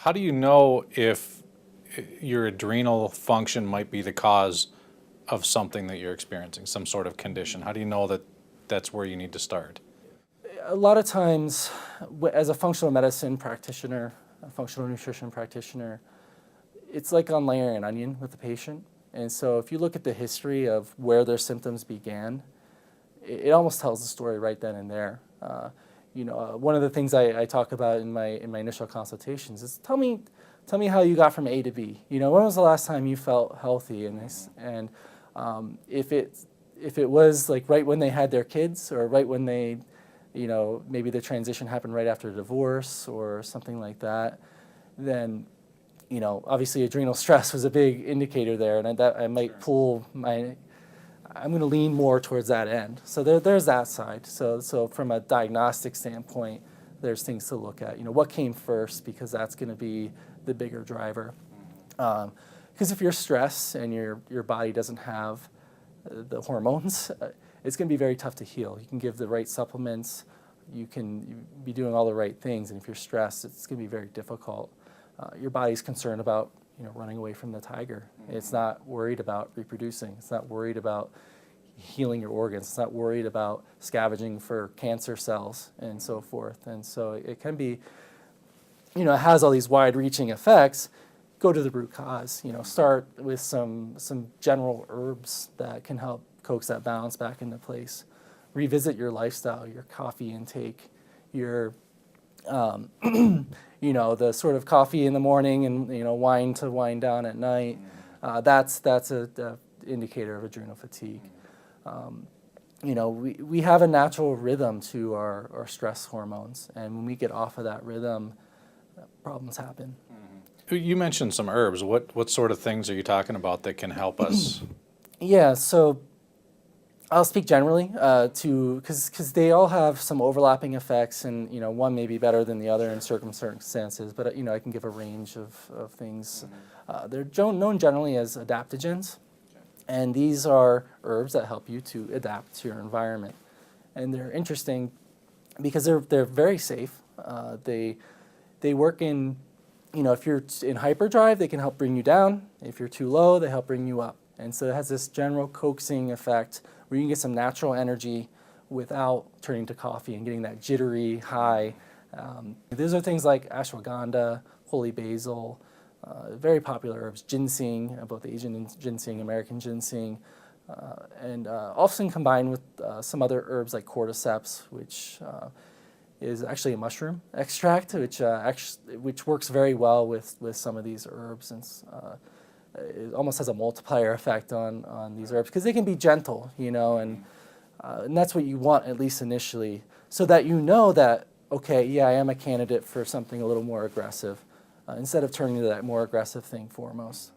How do you know if your adrenal function might be the cause of something that you're experiencing, some sort of condition? How do you know that that's where you need to start? A lot of times, as a functional medicine practitioner, a functional nutrition practitioner, it's like on layering an onion with the patient. And so if you look at the history of where their symptoms began, it almost tells the story right then and there. One of the things I talk about in my initial consultations is tell me how you got from A to B. When was the last time you felt healthy? And if it was like right when they had their kids, or right when they, maybe the transition happened right after a divorce or something like that, then obviously adrenal stress was a big indicator there, and I might pull my. I'm going to lean more towards that end. So there's that side. So from a diagnostic standpoint, there's things to look at. What came first, because that's going to be the bigger driver. Because if you're stressed and your body doesn't have the hormones, it's going to be very tough to heal. You can give the right supplements, you can be doing all the right things, and if you're stressed, it's going to be very difficult. Your body's concerned about running away from the tiger. It's not worried about reproducing. It's not worried about healing your organs. It's not worried about scavenging for cancer cells and so forth. And so it can be, it has all these wide-reaching effects. Go to the root cause. Start with some general herbs that can help coax that balance back into place. Revisit your lifestyle, your coffee intake, your the sort of coffee in the morning and wine to wind down at night. That's a indicator of adrenal fatigue. We have a natural rhythm to our stress hormones, and when we get off of that rhythm, problems happen. You mentioned some herbs. What sort of things are you talking about that can help us? Yeah, so I'll speak generally because they all have some overlapping effects, and one may be better than the other in certain circumstances. But I can give a range of things. They're known generally as adaptogens, and these are herbs that help you to adapt to your environment. And they're interesting because they're very safe. They work in if you're in hyperdrive, they can help bring you down. If you're too low, they help bring you up. And so it has this general coaxing effect where you can get some natural energy without turning to coffee and getting that jittery high. These are things like ashwagandha, holy basil, very popular herbs, ginseng, both Asian ginseng, American ginseng, and often combined with some other herbs like cordyceps, which is actually a mushroom extract, which works very well with some of these herbs, and it almost has a multiplier effect on these herbs because they can be gentle, and that's what you want, at least initially, so that that, okay, yeah, I am a candidate for something a little more aggressive, instead of turning to that more aggressive thing foremost.